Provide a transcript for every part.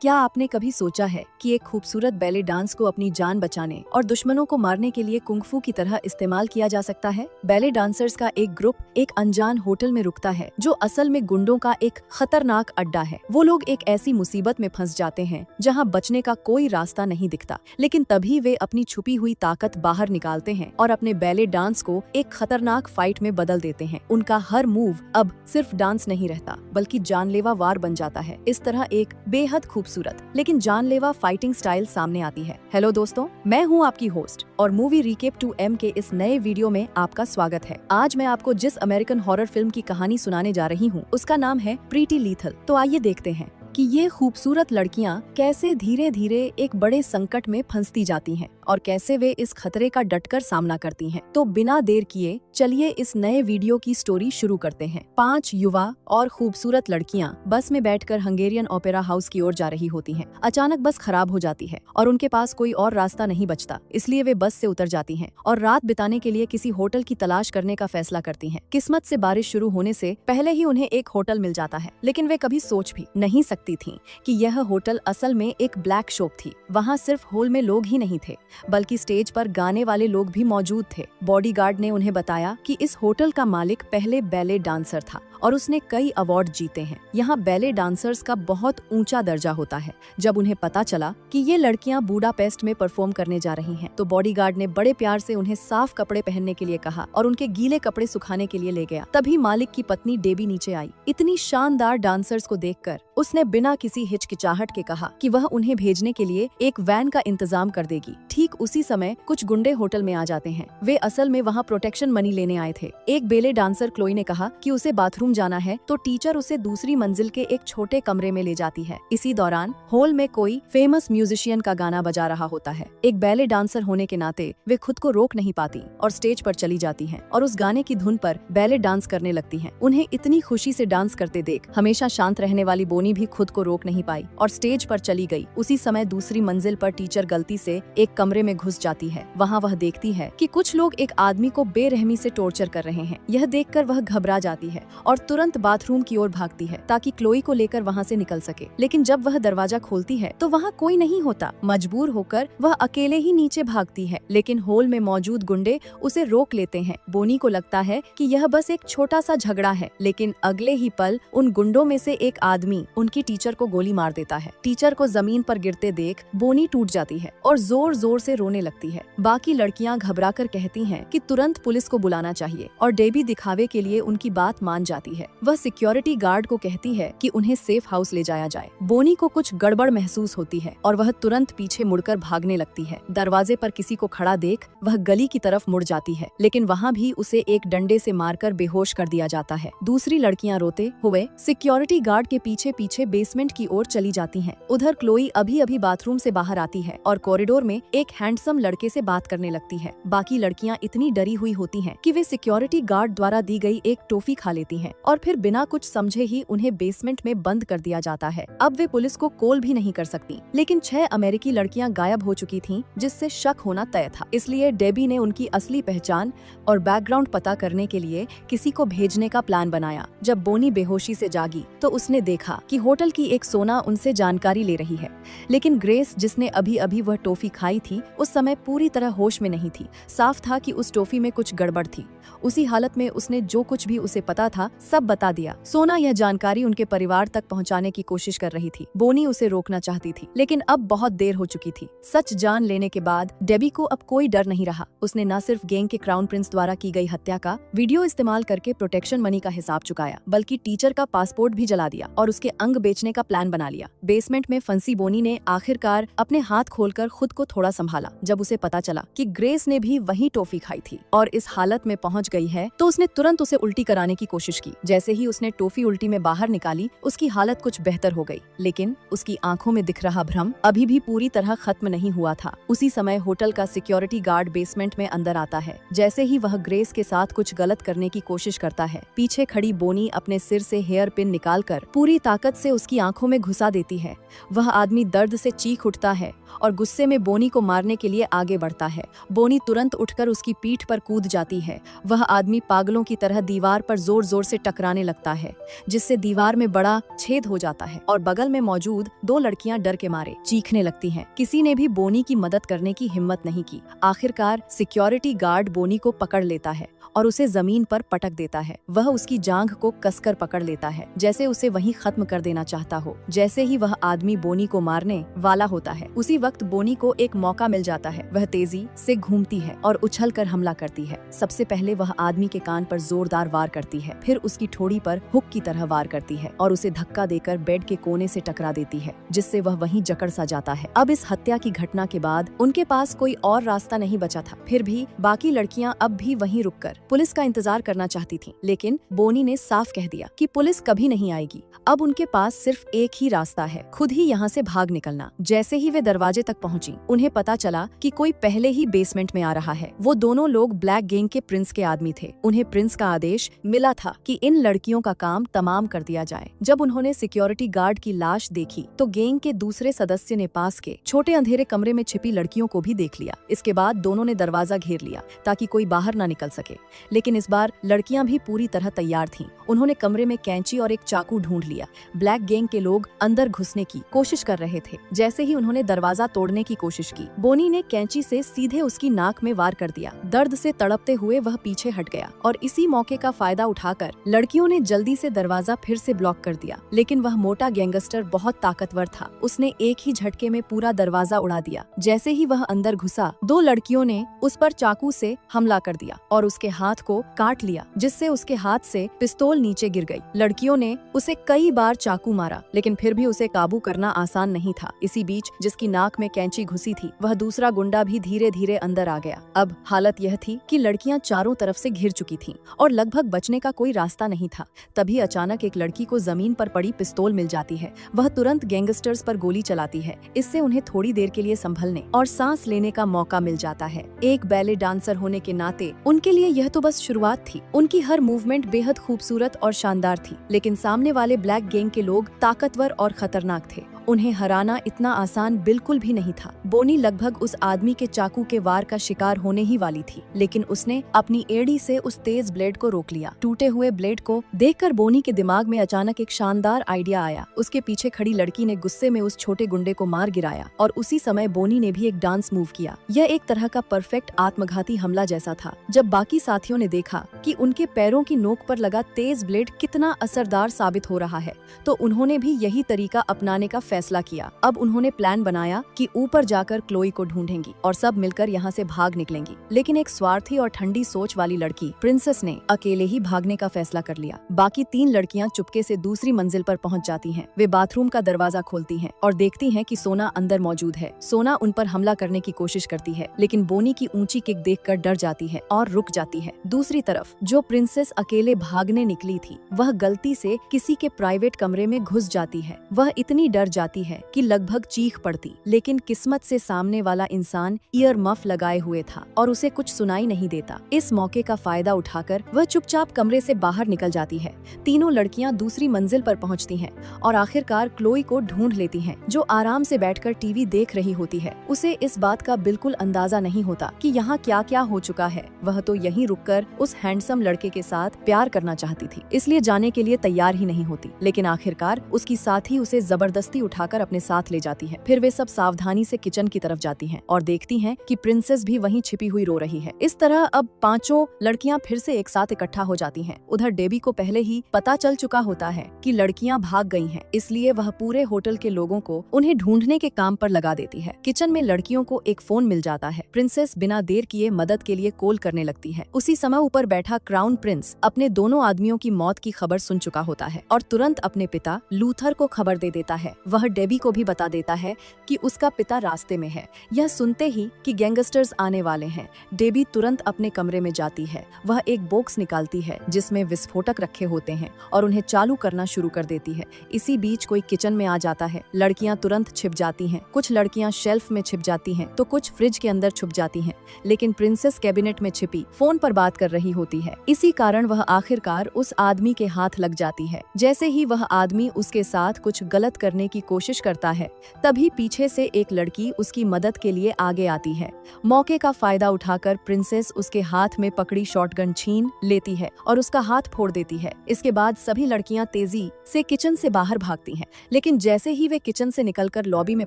क्या आपने कभी सोचा है कि एक खूबसूरत बैले डांस को अपनी जान बचाने और दुश्मनों को मारने के लिए कुंग-फू की तरह इस्तेमाल किया जा सकता है? बैले डांसर्स का एक ग्रुप एक अनजान होटल में रुकता है जो असल में गुंडों का एक खतरनाक अड्डा है। वो लोग एक ऐसी मुसीबत में फंस जाते हैं जहां बचने का कोई रास्ता नहीं दिखता, लेकिन तभी वे अपनी छुपी हुई ताकत बाहर निकालते हैं और अपने बैले डांस को एक खतरनाक फाइट में बदल देते हैं। उनका हर मूव अब सिर्फ डांस नहीं रहता बल्कि जानलेवा वार बन जाता है। इस तरह एक बेहद खूबसूरत लेकिन जानलेवा फाइटिंग स्टाइल सामने आती है। हेलो दोस्तों, मैं हूं आपकी होस्ट और मूवी रिकेप 2M के इस नए वीडियो में आपका स्वागत है। आज मैं आपको जिस अमेरिकन हॉरर फिल्म की कहानी सुनाने जा रही हूं, उसका नाम है प्रीटी लीथल। तो आइए देखते हैं कि ये खूबसूरत लड़कियां कैसे धीरे धीरे एक बड़े संकट में फंसती जाती हैं और कैसे वे इस खतरे का डटकर सामना करती हैं। तो बिना देर किए चलिए इस नए वीडियो की स्टोरी शुरू करते हैं। 5 युवा और खूबसूरत लड़कियां बस में बैठकर हंगेरियन ओपेरा हाउस की ओर जा रही होती हैं। अचानक बस खराब हो जाती है और उनके पास कोई और रास्ता नहीं बचता, इसलिए वे बस से उतर जाती हैं और रात बिताने के लिए किसी होटल की तलाश करने का फैसला करती हैं। किस्मत से बारिश शुरू होने से पहले ही उन्हें एक होटल मिल जाता है, लेकिन वे कभी सोच भी नहीं सकती थीं कि यह होटल असल में एक ब्लैक शॉप थी। वहाँ सिर्फ हॉल में लोग ही नहीं थे बल्कि स्टेज पर गाने वाले लोग भी मौजूद थे। बॉडीगार्ड ने उन्हें बताया कि इस होटल का मालिक पहले बैले डांसर था और उसने कई अवार्ड जीते हैं। यहाँ बैले डांसर्स का बहुत ऊंचा दर्जा होता है। जब उन्हें पता चला कि ये लड़कियां बुडापेस्ट में परफॉर्म करने जा रही हैं, तो बॉडीगार्ड ने बड़े प्यार से उन्हें साफ कपड़े पहनने के लिए कहा और उनके गीले कपड़े सुखाने के लिए ले गया। तभी मालिक की पत्नी डेबी नीचे आई। इतनी शानदार डांसर्स को देखकर उसने बिना किसी हिचकिचाहट के कहा कि वह उन्हें भेजने के लिए एक वैन का इंतजाम कर देगी। ठीक उसी समय कुछ गुंडे होटल में आ जाते हैं। वे असल में वहाँ प्रोटेक्शन मनी लेने आए थे। एक बेले डांसर क्लोई ने कहा कि उसे बाथरूम जाना है, तो टीचर उसे दूसरी मंजिल के एक छोटे कमरे में ले जाती है। इसी दौरान हॉल में कोई फेमस म्यूजिशियन का गाना बजा रहा होता है। एक बैले डांसर होने के नाते वे खुद को रोक नहीं पाती और स्टेज पर चली जाती हैं और उस गाने की धुन पर बैले डांस करने लगती हैं। उन्हें इतनी खुशी से डांस करते देख हमेशा शांत रहने वाली बोनी भी खुद को रोक नहीं पाई और स्टेज पर चली गई। उसी समय दूसरी मंजिल पर टीचर गलती से एक कमरे में घुस जाती है। वहाँ वह देखती है कि कुछ लोग एक आदमी को बेरहमी से टॉर्चर कर रहे हैं। यह देखकर वह घबरा जाती है और तुरंत बाथरूम की ओर भागती है ताकि क्लोई को लेकर वहाँ से निकल सके। लेकिन जब वह दरवाजा खोलती है तो वहाँ कोई नहीं होता। मजबूर होकर वह अकेले ही नीचे भागती है, लेकिन हॉल में मौजूद गुंडे उसे रोक लेते हैं। बोनी को लगता है कि यह बस एक छोटा सा झगड़ा है, लेकिन अगले ही पल उन गुंडों में से एक आदमी उनकी टीचर को गोली मार देता है। टीचर को जमीन पर गिरते देख बोनी टूट जाती है और जोर जोर से रोने लगती है। बाकी लड़कियां घबराकर कहती हैं कि तुरंत पुलिस को बुलाना चाहिए और डेबी दिखावे के लिए उनकी बात मान जाती है। वह सिक्योरिटी गार्ड को कहती है कि उन्हें सेफ हाउस ले जाया जाए। बोनी को कुछ गड़बड़ महसूस होती है और वह तुरंत पीछे मुड़कर भागने लगती है। दरवाजे पर किसी को खड़ा देख वह गली की तरफ मुड़ जाती है, लेकिन वहाँ भी उसे एक डंडे से मारकर बेहोश कर दिया जाता है। दूसरी लड़कियां रोते हुए सिक्योरिटी गार्ड के पीछे पीछे बेसमेंट की ओर चली जाती हैं। उधर क्लोई अभी अभी बाथरूम से बाहर आती है और कॉरिडोर में एक हैंडसम लड़के से बात करने लगती है। बाकी लड़कियां इतनी डरी हुई होती हैं कि वे सिक्योरिटी गार्ड द्वारा दी गई एक टॉफी खा लेती हैं और फिर बिना कुछ समझे ही उन्हें बेसमेंट में बंद कर दिया जाता है। अब वे पुलिस को कॉल भी नहीं कर सकती, लेकिन 6 अमेरिकी लड़कियां गायब हो चुकी थीं, जिससे शक होना तय था। इसलिए डेबी ने उनकी असली पहचान और बैकग्राउंड पता करने के लिए किसी को भेजने का प्लान बनाया। जब बोनी बेहोशी से जागी तो उसने देखा कि होटल की एक सोना उनसे जानकारी ले रही है, लेकिन ग्रेस, जिसने अभी अभी वह टॉफी खाई थी, उस समय पूरी तरह होश में नहीं थी। साफ था कि उस टॉफी में कुछ गड़बड़ थी। उसी हालत में उसने जो कुछ भी उसे पता था सब बता दिया। सोना यह जानकारी उनके परिवार तक पहुंचाने की कोशिश कर रही थी। बोनी उसे रोकना चाहती थी, लेकिन अब बहुत देर हो चुकी थी। सच जान लेने के बाद डेबी को अब कोई डर नहीं रहा। उसने न सिर्फ गैंग के क्राउन प्रिंस द्वारा की गई हत्या का वीडियो इस्तेमाल करके प्रोटेक्शन मनी का हिसाब चुकाया, बल्कि टीचर का पासपोर्ट भी जला दिया और उसके अंग बेचने का प्लान बना लिया। बेसमेंट में फंसी बोनी ने आखिरकार अपने हाथ खोलकर खुद को थोड़ा संभाला जब उसे पता चला कि ग्रेस ने भी वही टॉफी खाई थी और इस हालत में पहुंच गई है, तो उसने तुरंत उसे उल्टी कराने की कोशिश की। जैसे ही उसने टॉफी उल्टी में बाहर निकाली, उसकी हालत कुछ बेहतर हो गई, लेकिन उसकी आंखों में दिख रहा भ्रम अभी भी पूरी तरह खत्म नहीं हुआ था। उसी समय होटल का सिक्योरिटी गार्ड बेसमेंट में अंदर आता है। जैसे ही वह ग्रेस के साथ कुछ गलत करने की कोशिश करता है, पीछे खड़ी बोनी अपने सिर से हेयर पिन निकालकर पूरी ताकत ताकत से उसकी आंखों में घुसा देती है। वह आदमी दर्द से चीख उठता है और गुस्से में बोनी को मारने के लिए आगे बढ़ता है। बोनी तुरंत उठकर उसकी पीठ पर कूद जाती है। वह आदमी पागलों की तरह दीवार पर जोर जोर से टकराने लगता है, जिससे दीवार में बड़ा छेद हो जाता है और बगल में मौजूद 2 लड़कियां डर के मारे चीखने लगती हैं। किसी ने भी बोनी की मदद करने की हिम्मत नहीं की। आखिरकार सिक्योरिटी गार्ड बोनी को पकड़ लेता है और उसे जमीन पर पटक देता है। वह उसकी जांघ को कसकर पकड़ लेता है, जैसे उसे वहीं खत्म कर देना चाहता हो। जैसे ही वह आदमी बोनी को मारने वाला होता है, उसी वक्त बोनी को एक मौका मिल जाता है। वह तेजी से घूमती है और उछलकर हमला करती है। सबसे पहले वह आदमी के कान पर जोरदार वार करती है, फिर उसकी ठोड़ी पर हुक की तरह वार करती है और उसे धक्का देकर बेड के कोने से टकरा देती है, जिससे वह वहीं जकड़ सा जाता है। अब इस हत्या की घटना के बाद उनके पास कोई और रास्ता नहीं बचा था। फिर भी बाकी लड़कियां अब भी वहीं रुककर पुलिस का इंतजार करना चाहती थीं, लेकिन बोनी ने साफ कह दिया कि पुलिस कभी नहीं आएगी। अब उनके पास सिर्फ एक ही रास्ता है, खुद ही यहाँ से भाग निकलना। जैसे ही वे दरवाजे तक पहुंची, उन्हें पता चला कि कोई पहले ही बेसमेंट में आ रहा है। वो दोनों लोग ब्लैक गैंग के प्रिंस के आदमी थे। उन्हें प्रिंस का आदेश मिला था कि इन लड़कियों का काम तमाम कर दिया जाए। जब उन्होंने सिक्योरिटी गार्ड की लाश देखी, तो गैंग के दूसरे सदस्य ने पास के छोटे अंधेरे कमरे में छिपी लड़कियों को भी देख लिया। इसके बाद दोनों ने दरवाजा घेर लिया ताकि कोई बाहर न निकल सके। लेकिन इस बार लड़कियां भी पूरी तरह तैयार थीं। उन्होंने कमरे में कैंची और एक चाकू ढूंढ लिया। ब्लैक गैंग के लोग अंदर घुसने की कोशिश कर रहे थे। जैसे ही उन्होंने दरवाजा तोड़ने की कोशिश की, बोनी ने कैंची से सीधे उसकी नाक में वार कर दिया। दर्द से तड़पते हुए वह पीछे हट गया और इसी मौके का फायदा उठाकर लड़कियों ने जल्दी से दरवाजा फिर से ब्लॉक कर दिया। लेकिन वह मोटा गैंगस्टर बहुत ताकतवर था। उसने एक ही झटके में पूरा दरवाजा उड़ा दिया। जैसे ही वह अंदर घुसा, 2 लड़कियों ने उस पर चाकू से हमला कर दिया और उसके हाथ को काट लिया, जिससे उसके हाथ से पिस्तौल नीचे गिर गई। लड़कियों ने उसे कई बार चाकू मारा, लेकिन फिर भी उसे काबू करना आसान नहीं था। इसी बीच जिसकी नाक में कैंची घुसी थी, वह दूसरा गुंडा भी धीरे धीरे अंदर आ गया। अब हालत यह थी कि लड़कियां चारों तरफ से घिर चुकी थीं और लगभग बचने का कोई रास्ता नहीं था। तभी अचानक एक लड़की को जमीन पर पड़ी पिस्तौल मिल जाती है। वह तुरंत गैंगस्टर्स पर गोली चलाती है। इससे उन्हें थोड़ी देर के लिए संभलने और सांस लेने का मौका मिल जाता है। एक बैले डांसर होने के नाते उनके लिए यह तो बस शुरुआत थी। उनकी हर मूवमेंट बेहद खूबसूरत और शानदार थी, लेकिन सामने वाले ब्लैक गैंग के लोग ताकतवर और खतरनाक थे। उन्हें हराना इतना आसान बिल्कुल भी नहीं था। बोनी लगभग उस आदमी के चाकू के वार का शिकार होने ही वाली थी, लेकिन उसने अपनी एड़ी से उस तेज ब्लेड को रोक लिया। टूटे हुए ब्लेड को देखकर बोनी के दिमाग में अचानक एक शानदार आइडिया आया। उसके पीछे खड़ी लड़की ने गुस्से में उस छोटे गुंडे को मार गिराया और उसी समय बोनी ने भी एक डांस मूव किया। यह एक तरह का परफेक्ट आत्मघाती हमला जैसा था। जब बाकी साथियों ने देखा कि उनके पैरों की नोक पर लगा तेज ब्लेड कितना असरदार साबित हो रहा है, तो उन्होंने भी यही तरीका अपनाने का फैसला किया। अब उन्होंने प्लान बनाया कि ऊपर जाकर क्लोई को ढूंढेंगी और सब मिलकर यहाँ से भाग निकलेंगी। लेकिन एक स्वार्थी और ठंडी सोच वाली लड़की प्रिंसेस ने अकेले ही भागने का फैसला कर लिया। बाकी 3 लड़कियां चुपके से दूसरी मंजिल पर पहुंच जाती हैं। वे बाथरूम का दरवाजा खोलती हैं और देखती हैं कि सोना अंदर मौजूद है। सोना उन पर हमला करने की कोशिश करती है, लेकिन बोनी की ऊंची किक देखकर डर जाती है और रुक जाती है। दूसरी तरफ जो प्रिंसेस अकेले भागने निकली थी, वह गलती से किसी के प्राइवेट कमरे में घुस जाती है। वह इतनी डर जाती है कि लगभग चीख पड़ती, लेकिन किस्मत से सामने वाला इंसान ईयर मफ लगाए हुए था और उसे कुछ सुनाई नहीं देता। इस मौके का फायदा उठाकर वह चुपचाप कमरे से बाहर निकल जाती है। तीनों लड़कियां दूसरी मंजिल पर पहुंचती हैं और आखिरकार क्लोई को ढूंढ लेती हैं, जो आराम से बैठकर टीवी देख रही होती है। उसे इस बात का बिल्कुल अंदाजा नहीं होता कि यहाँ क्या क्या हो चुका है। वह तो यहीं रुककर उस हैंडसम लड़के के साथ प्यार करना चाहती थी, इसलिए जाने के लिए तैयार ही नहीं होती। लेकिन आखिरकार उसकी साथी उसे जबरदस्ती उठाकर अपने साथ ले जाती है। फिर वे सब सावधानी से किचन की तरफ जाती हैं और देखती हैं कि प्रिंसेस भी वहीं छिपी हुई रो रही है। इस तरह अब 5 लड़कियां फिर से एक साथ इकट्ठा हो जाती हैं। उधर डेबी को पहले ही पता चल चुका होता है कि लड़कियां भाग गई हैं, इसलिए वह पूरे होटल के लोगों को उन्हें ढूंढने के काम पर लगा देती है। किचन में लड़कियों को एक फोन मिल जाता है। प्रिंसेस बिना देर किए मदद के लिए कॉल करने लगती है। उसी समय ऊपर बैठा क्राउन प्रिंस अपने दोनों आदमियों की मौत की खबर सुन चुका होता है और तुरंत अपने पिता लूथर को खबर दे देता है। वह वह डेबी को भी बता देता है कि उसका पिता रास्ते में है। यह सुनते ही कि गैंगस्टर्स आने वाले हैं, डेबी तुरंत अपने कमरे में जाती है। वह एक बॉक्स निकालती है जिसमें विस्फोटक रखे होते हैं और उन्हें चालू करना शुरू कर देती है। इसी बीच कोई किचन में आ जाता है। लड़कियां तुरंत छिप जाती हैं। कुछ लड़कियां शेल्फ में छिप जाती हैं तो कुछ फ्रिज के अंदर छुप जाती हैं, लेकिन प्रिंसेस कैबिनेट में छिपी फोन पर बात कर रही होती है। इसी कारण वह आखिरकार उस आदमी के हाथ लग जाती है। जैसे ही वह आदमी उसके साथ कुछ गलत करने की कोशिश करता है, तभी पीछे से एक लड़की उसकी मदद के लिए आगे आती है। मौके का फायदा उठाकर प्रिंसेस उसके हाथ में पकड़ी शॉटगन छीन लेती है और उसका हाथ फोड़ देती है। इसके बाद सभी लड़कियां तेजी से किचन से बाहर भागती हैं, लेकिन जैसे ही वे किचन से निकलकर लॉबी में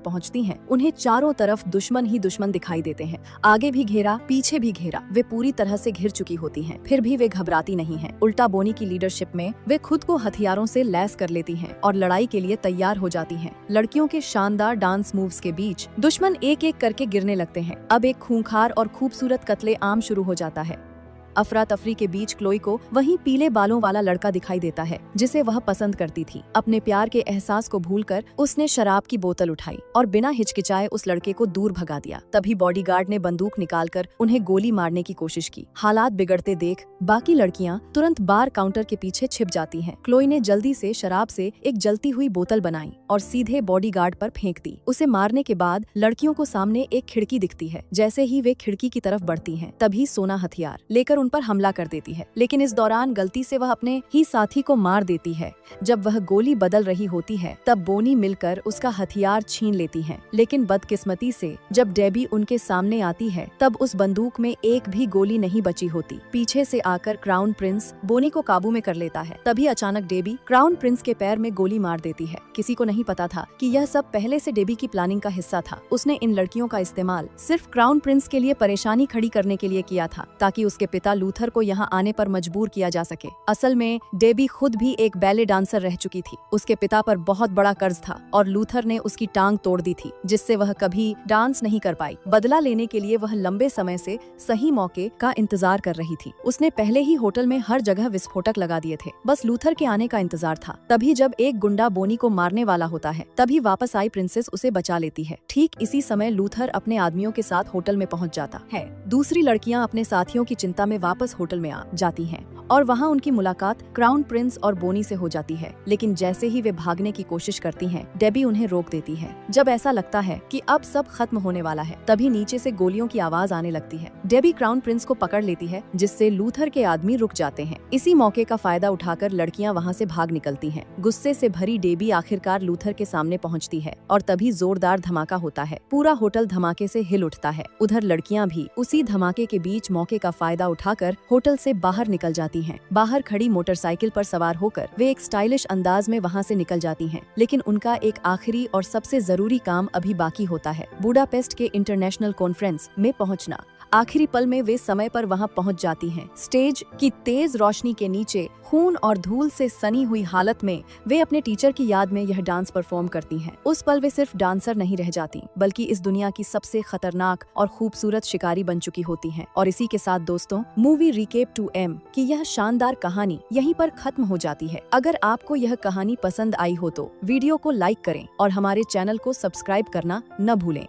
पहुंचती हैं, उन्हें चारों तरफ दुश्मन ही दुश्मन दिखाई देते हैं। आगे भी घेरा, पीछे भी घेरा, वे पूरी तरह से घिर चुकी होती हैं। फिर भी वे घबराती नहीं हैं। उल्टा बोनी की लीडरशिप में वे खुद को हथियारों से लैस कर लेती हैं और लड़ाई के लिए तैयार हो जाती हैं। लड़कियों के शानदार डांस मूव्स के बीच दुश्मन एक एक करके गिरने लगते हैं। अब एक खूंखार और खूबसूरत कत्ले-आम शुरू हो जाता है। अफरा तफरी के बीच क्लोई को वहीं पीले बालों वाला लड़का दिखाई देता है जिसे वह पसंद करती थी। अपने प्यार के एहसास को भूलकर उसने शराब की बोतल उठाई और बिना हिचकिचाए उस लड़के को दूर भगा दिया। तभी बॉडीगार्ड ने बंदूक निकालकर उन्हें गोली मारने की कोशिश की। हालात बिगड़ते देख बाकी लड़कियां तुरंत बार काउंटर के पीछे छिप जाती हैं। क्लोई ने जल्दी से शराब से एक जलती हुई बोतल बनाई और सीधे बॉडीगार्ड पर फेंक दी। उसे मारने के बाद लड़कियों को सामने एक खिड़की दिखती है। जैसे ही वे खिड़की की तरफ बढ़ती हैं, तभी सोना हथियार लेकर उन पर हमला कर देती है, लेकिन इस दौरान गलती से वह अपने ही साथी को मार देती है। जब वह गोली बदल रही होती है, तब बोनी मिलकर उसका हथियार छीन लेती है, लेकिन बदकिस्मती से जब डेबी उनके सामने आती है, तब उस बंदूक में एक भी गोली नहीं बची होती। पीछे से आकर क्राउन प्रिंस बोनी को काबू में कर लेता है। तभी अचानक डेबी क्राउन प्रिंस के पैर में गोली मार देती है। किसी को नहीं पता था कि यह सब पहले से डेबी की प्लानिंग का हिस्सा था। उसने इन लड़कियों का इस्तेमाल सिर्फ क्राउन प्रिंस के लिए परेशानी खड़ी करने के लिए किया था, ताकि उसके पिता लूथर को यहाँ आने पर मजबूर किया जा सके। असल में डेबी खुद भी एक बैले डांसर रह चुकी थी। उसके पिता पर बहुत बड़ा कर्ज था और लूथर ने उसकी टांग तोड़ दी थी, जिससे वह कभी डांस नहीं कर पाई। बदला लेने के लिए वह लंबे समय से सही मौके का इंतजार कर रही थी। उसने पहले ही होटल में हर जगह विस्फोटक लगा दिए थे, बस लूथर के आने का इंतजार था। तभी जब एक गुंडा बोनी को मारने वाला होता है, तभी वापस आई प्रिंसेस उसे बचा लेती है। ठीक इसी समय लूथर अपने आदमियों के साथ होटल में पहुंच जाता है। दूसरी लड़कियां अपने साथियों की चिंता में वापस होटल में आ जाती हैं और वहां उनकी मुलाकात क्राउन प्रिंस और बोनी से हो जाती है। लेकिन जैसे ही वे भागने की कोशिश करती हैं, डेबी उन्हें रोक देती है। जब ऐसा लगता है कि अब सब खत्म होने वाला है, तभी नीचे से गोलियों की आवाज आने लगती है। डेबी क्राउन प्रिंस को पकड़ लेती है, जिससे लूथर के आदमी रुक जाते हैं। इसी मौके का फायदा उठाकर लड़कियां वहां से भाग निकलती हैं। गुस्से से भरी डेबी आखिरकार लूथर के सामने पहुंचती है और तभी जोरदार धमाका होता है। पूरा होटल धमाके से हिल उठता है। उधर लड़कियां भी उसी धमाके के बीच मौके का फायदा उठाकर होटल से बाहर निकल जाती हैं। बाहर खड़ी मोटरसाइकिल पर सवार होकर वे एक स्टाइलिश अंदाज में वहां से निकल जाती हैं। लेकिन उनका एक आखिरी और सबसे जरूरी काम अभी बाकी होता है, बुडापेस्ट के इंटरनेशनल कॉन्फ्रेंस में पहुंचना। आखिरी पल में वे समय पर वहां पहुंच जाती हैं। स्टेज की तेज रोशनी के नीचे खून और धूल से सनी हुई हालत में वे अपने टीचर की याद में यह डांस परफॉर्म करती हैं। उस पल वे सिर्फ डांसर नहीं रह जाती, बल्कि इस दुनिया की सबसे खतरनाक और खूबसूरत शिकारी बन चुकी होती हैं। और इसी के साथ दोस्तों, मूवी रिकेप 2M की यह शानदार कहानी यहीं पर खत्म हो जाती है। अगर आपको यह कहानी पसंद आई हो तो वीडियो को लाइक करें और हमारे चैनल को सब्सक्राइब करना न भूलें।